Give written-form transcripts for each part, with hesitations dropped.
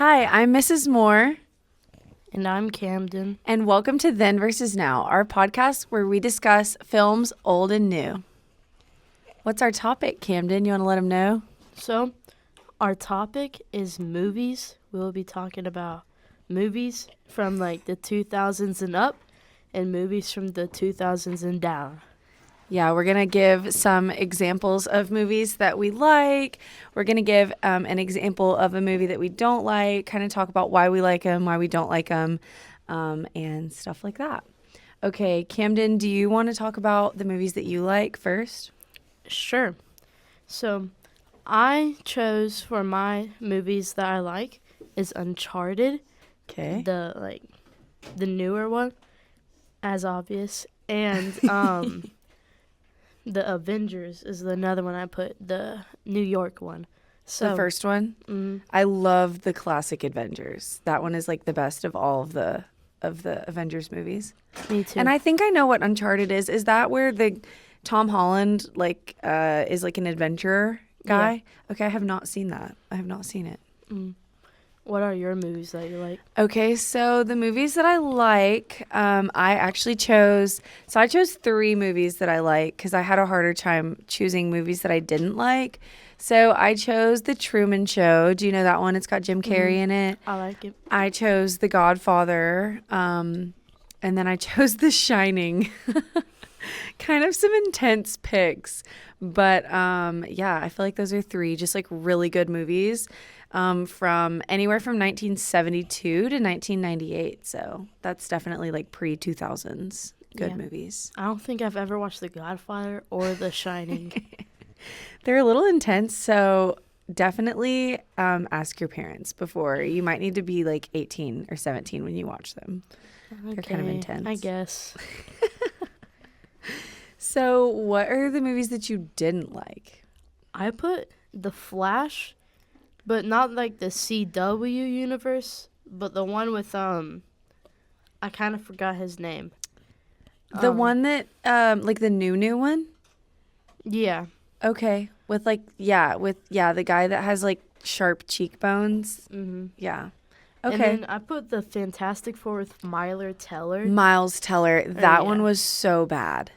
Hi, I'm Mrs. Moore, And I'm Camden. and welcome to Then versus Now, our podcast where we discuss films old and new. What's our topic, Camden? You want to let them know? So, our topic is movies. We'll be talking about movies from like the 2000s and up and movies from the 2000s and down. Yeah, we're going to give some examples of movies that we like. We're going to give an example of a movie that we don't like, kind of talk about why we like them, why we don't like them, and stuff like that. Okay, Camden, do you want to talk about the movies that you like first? Sure. So, I chose for my movies that I like is Uncharted, Okay. the newer one, as obvious, and The Avengers is another one I put, the New York one. So The first one? I love the classic Avengers. That one is like the best of all of the Avengers movies. Me too. And I think I know what Uncharted is. Is that where the Tom Holland is like an adventurer guy? Yeah. Okay, I have not seen that. I have not seen it. What are your movies that you like? Okay, so the movies that I like, I actually chose 3 movies that I like because I had a harder time choosing movies that I didn't like. So I chose The Truman Show. Do you know that one? It's got Jim Carrey in it. I like it. I chose The Godfather, and then I chose The Shining. Kind of some intense picks, but yeah, I feel like those are 3 just like really good movies from anywhere from 1972 to 1998. So that's definitely like pre-2000s good Yeah. movies. I don't think I've ever watched The Godfather or The Shining. They're a little intense, so definitely ask your parents before. You might need to be like 18 or 17 when you watch them. They're kind of intense. I guess. So what are the movies that you didn't like? I put The Flash, but not like the CW universe, but the one with I kind of forgot his name. The one that like the new one? Yeah. Okay. With the guy that has like sharp cheekbones. Mm-hmm. Yeah. And Okay. then I put the Fantastic Four with Myler Teller. Miles Teller. That one yeah. was so bad.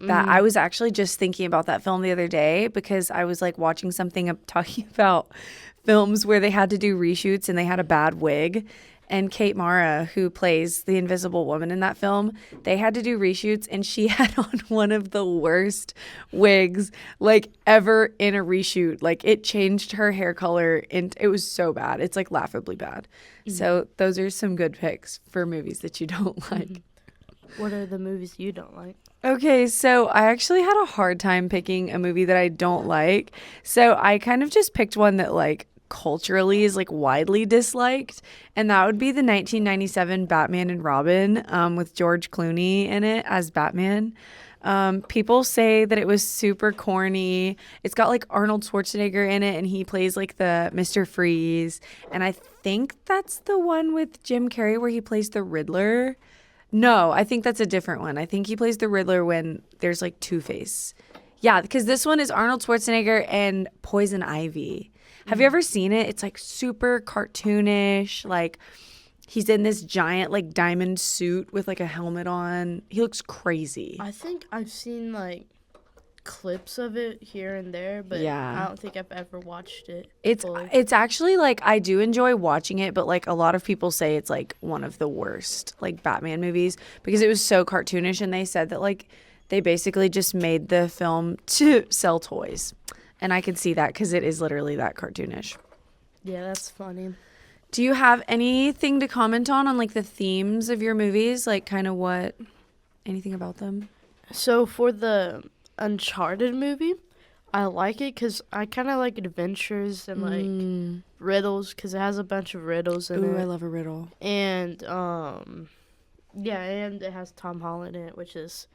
That I was actually just thinking about that film the other day because I was like watching something talking about films where they had to do reshoots and they had a bad wig. And Kate Mara, who plays the Invisible Woman in that film, they had to do reshoots and she had on one of the worst wigs like ever in a reshoot. Like it changed her hair color and it was so bad. It's like laughably bad. So those are some good picks for movies that you don't like. What are the movies you don't like? Okay, so I actually had a hard time picking a movie that I don't like. So I kind of just picked one that like culturally is like widely disliked, and that would be the 1997 Batman and Robin with George Clooney in it as Batman. People say that it was super corny. It's got like Arnold Schwarzenegger in it, and he plays like the Mr. Freeze. And I think that's the one with Jim Carrey where he plays the Riddler. No, I think that's a different one. I think he plays the Riddler when there's like Two-Face. Yeah, because this one is Arnold Schwarzenegger and Poison Ivy. Have you ever seen it? It's like super cartoonish. Like he's in this giant like diamond suit with like a helmet on. He looks crazy. I think I've seen like clips of it here and there, but Yeah. I don't think I've ever watched it. It's fully. it's actually like I do enjoy watching it, but like a lot of people say it's like one of the worst like Batman movies because it was so cartoonish, and they said that like they basically just made the film to sell toys. And I could see that because it is literally that cartoonish. Yeah, that's funny. Do you have anything to comment on like the themes of your movies? Like kind of anything about them? So for the Uncharted movie, I like it because I kind of like adventures and like riddles because it has a bunch of riddles in Ooh, it. I love a riddle. And yeah, and it has Tom Holland in it, which is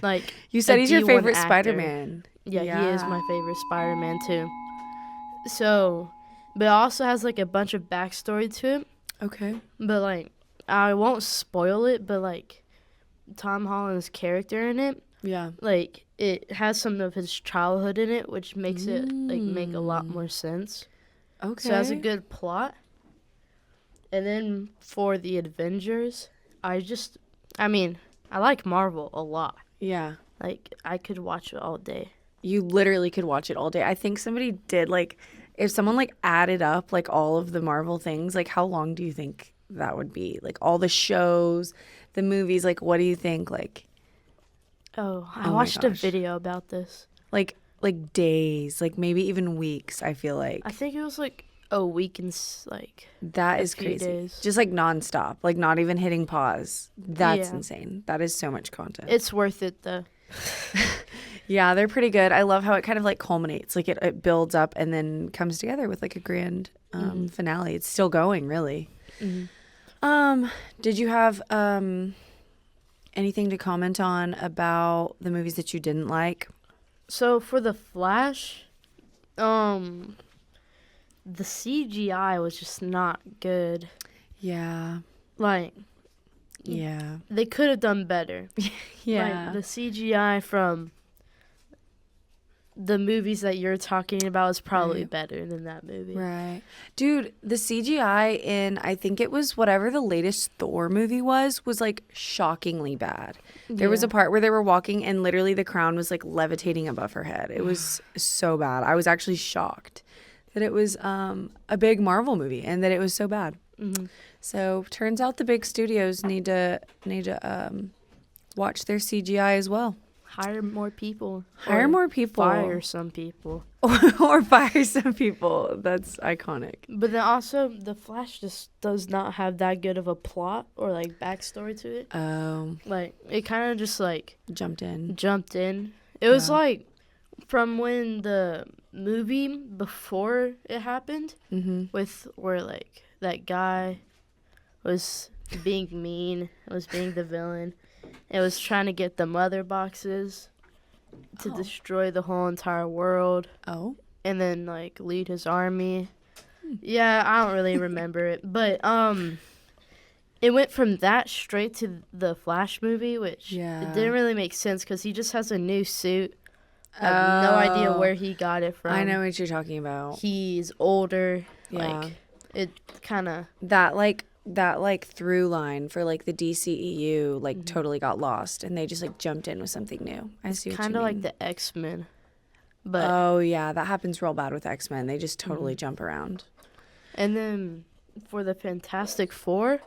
like You said a he's your D1 favorite actor. Spider-Man. Yeah, he is my favorite Spider-Man too. So, but it also has like a bunch of backstory to it. Okay. But like, I won't spoil it. But like, Tom Holland's character in it, Yeah. like it has some of his childhood in it, which makes it like make a lot more sense. Okay. So it has a good plot. And then for the Avengers, I mean, I like Marvel a lot. Yeah. Like, I could watch it all day. You literally could watch it all day. I think somebody did like if someone like added up like all of the Marvel things, like how long do you think that would be? Like all the shows, the movies, like what do you think like Oh, I Oh my watched a gosh. video about this. like days, like maybe even weeks, I feel like. I think it was like a week and like That a is few crazy. days. Just like nonstop, like not even hitting pause. That's Yeah. insane. That is so much content. It's worth it though. Yeah, they're pretty good. I love how it kind of like culminates, like it builds up and then comes together with like a grand finale. It's still going, really. Did you have anything to comment on about the movies that you didn't like? So for the Flash, the CGI was just not good. Yeah, Like, yeah, they could have done better. yeah. Like, the CGI from the movies that you're talking about is probably Right. better than that movie. Right. Dude, the CGI in, I think it was whatever the latest Thor movie was like shockingly bad. There was a Yeah. part where they were walking and literally the crown was like levitating above her head. It was so bad. I was actually shocked that it was a big Marvel movie and that it was so bad. Mhm. So turns out the big studios need to watch their CGI as well. Hire more people. Hire Or more people. Fire some people. or fire some people. That's iconic. But then also, the Flash just does not have that good of a plot or like backstory to it. Like, it kind of just like Jumped in. jumped in. It was Yeah. like from when the movie before it happened, Mm-hmm. with where like that guy was being mean, was being the villain, and was trying to get the mother boxes to Oh. destroy the whole entire world, Oh. and then like lead his army. Yeah, I don't really remember it, but it went from that straight to the Flash movie, which Yeah. it didn't really make sense because he just has a new suit. I have no idea Oh. where he got it from. I know what you're talking about. He's older. Yeah. Like, it kind of. That like through line for like the DCEU like totally got lost and they just like jumped in with something new. I see what you Kind of like mean. the X-Men. But Oh yeah, that happens real bad with X-Men. They just totally jump around. and then for the Fantastic Four,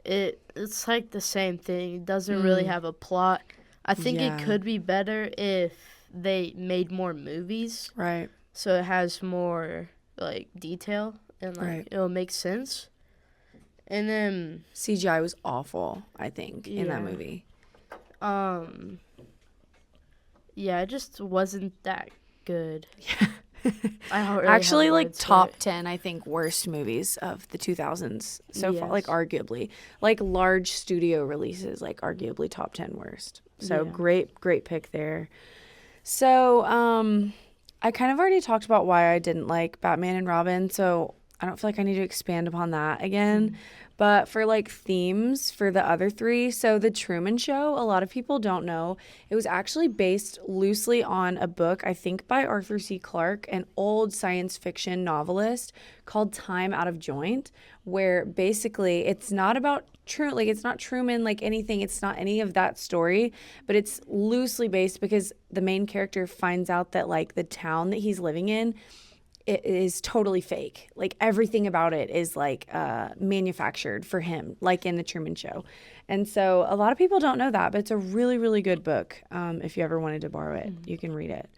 it's like the same thing. It doesn't really have a plot. I think Yeah. it could be better if they made more movies, Right. so it has more like detail and like Right. it'll make sense. And then CGI was awful, I think, in that Yeah. movie. yeah, it just wasn't that good. I don't really Actually have like words for top it. 10 I think worst movies of the 2000s so far, like Yes. arguably. Like large studio releases, like arguably top 10 worst. So Yeah. great pick there. So, I kind of already talked about why I didn't like Batman and Robin, so I don't feel like I need to expand upon that again. But for like themes for the other three, so The Truman Show, a lot of people don't know, it was actually based loosely on a book, I think by Arthur C. Clarke, an old science fiction novelist called Time Out of Joint, where basically it's not about like it's not Truman like anything, it's not any of that story, but it's loosely based because the main character finds out that like the town that he's living in it is totally fake. Like everything about it is like manufactured for him, like in the Truman Show. And so a lot of people don't know that, but it's a really, really good book. If you ever wanted to borrow it, you can read it.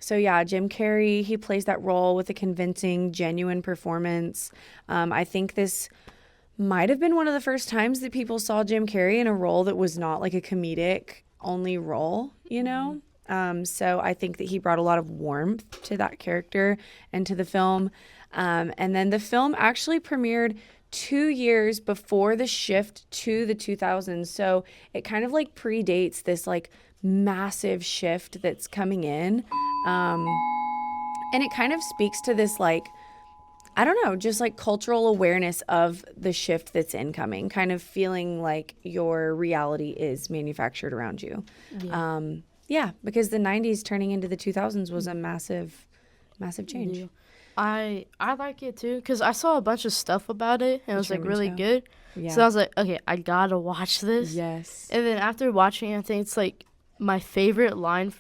So yeah, Jim Carrey, he plays that role with a convincing, genuine performance. I think this might have been one of the first times that people saw Jim Carrey in a role that was not like a comedic only role, you know? So I think that he brought a lot of warmth to that character and to the film. And then the film actually premiered 2 years before the shift to the 2000s. So it kind of like predates this like massive shift that's coming in. And it kind of speaks to this like, I don't know, just like cultural awareness of the shift that's incoming, kind of feeling like your reality is manufactured around you. Yeah, because the 90s turning into the 2000s was a massive change. Yeah. I like it too because I saw a bunch of stuff about it and it The was like Truman really Show. good. Yeah. So I was like, okay, I gotta watch this. Yes. And then after watching it, I think it's like my favorite line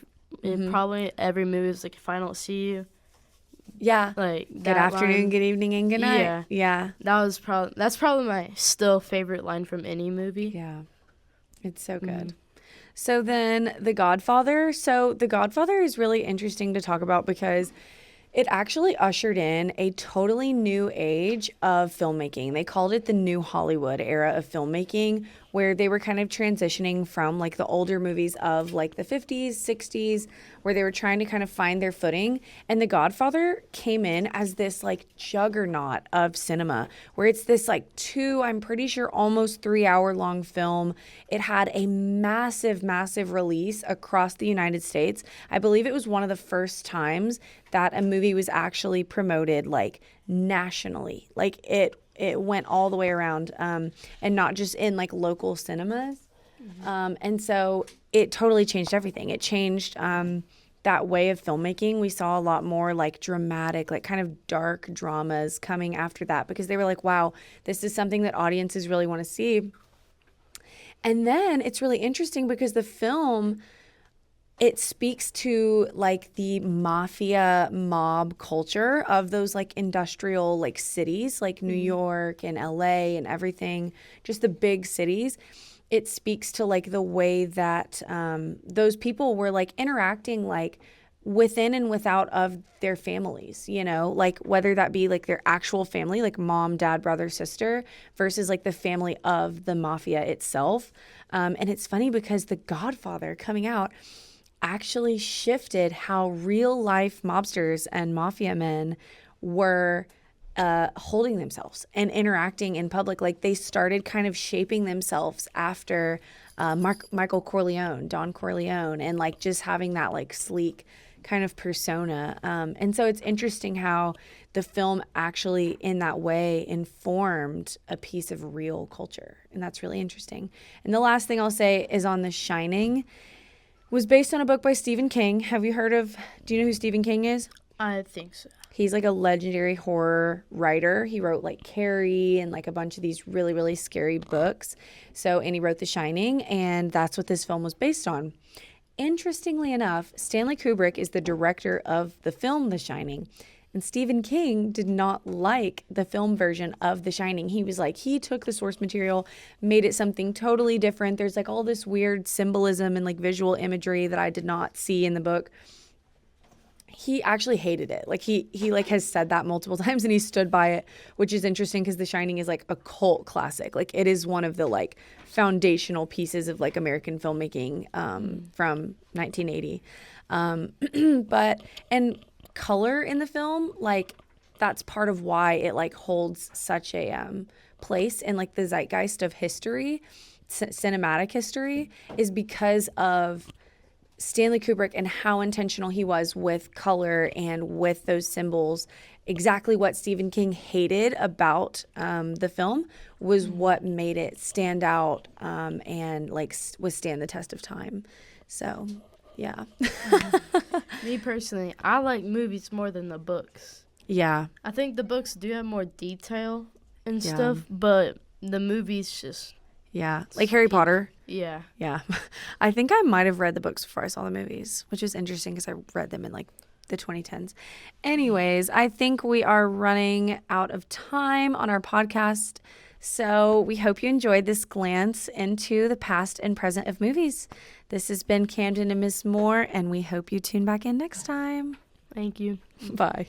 in Mhm. probably every movie is like "If I don't see you." Yeah. Like Good that afternoon, line, good evening, and good night. Yeah. Yeah. that's probably my still favorite line from any movie. Yeah. It's so good. Mhm. So then The Godfather. So The Godfather is really interesting to talk about because it actually ushered in a totally new age of filmmaking. They called it the New Hollywood era of filmmaking, where they were kind of transitioning from like the older movies of like the 50s, 60s, where they were trying to kind of find their footing. And The Godfather came in as this like juggernaut of cinema, where it's this like I'm pretty sure almost 3 hour long film. It had a massive, massive release across the United States. I believe it was one of the first times that a movie was actually promoted like nationally. Like it went all the way around, and not just in like local cinemas. And so it totally changed everything. It changed that way of filmmaking. We saw a lot more like dramatic, like kind of dark dramas coming after that because they were like, wow, this is something that audiences really want to see. And then it's really interesting because the film, it speaks to like the mafia mob culture of those like industrial like cities like New York and LA and everything, just the big cities. It speaks to like the way that those people were like interacting like within and without of their families, you know, like whether that be like their actual family, like mom, dad, brother, sister, versus like the family of the mafia itself. And it's funny because The Godfather coming out actually shifted how real life mobsters and mafia men were holding themselves and interacting in public. Like they started kind of shaping themselves after Michael Corleone, Don Corleone, and like just having that like sleek kind of persona. And so it's interesting how the film actually in that way informed a piece of real culture. And that's really interesting. And the last thing I'll say is on The Shining. Was based on a book by Stephen King. Do you know who Stephen King is? I think so. He's like a legendary horror writer. He wrote like Carrie and like a bunch of these really, really scary books. And he wrote The Shining, and that's what this film was based on. Interestingly enough, Stanley Kubrick is the director of the film The Shining. And Stephen King did not like the film version of The Shining. He was like, he took the source material, made it something totally different. There's like all this weird symbolism and like visual imagery that I did not see in the book. He actually hated it. Like he like has said that multiple times and he stood by it, which is interesting because The Shining is like a cult classic. Like it is one of the like foundational pieces of like American filmmaking from 1980. And color in the film, like that's part of why it like holds such a place in like the zeitgeist of history, cinematic history, is because of Stanley Kubrick and how intentional he was with color and with those symbols. Exactly what Stephen King hated about the film was what made it stand out and like withstand the test of time. So yeah. Me personally, I like movies more than the books. Yeah. I think the books do have more detail and Yeah. stuff, but the movies just Yeah. Like Harry Potter. yeah. Yeah. I think I might have read the books before I saw the movies, which is interesting because I read them in like the 2010s. Anyways, I think we are running out of time on our podcast. So we hope you enjoyed this glance into the past and present of movies. This has been Camden and Miss Moore, and we hope you tune back in next time. Thank you. Bye.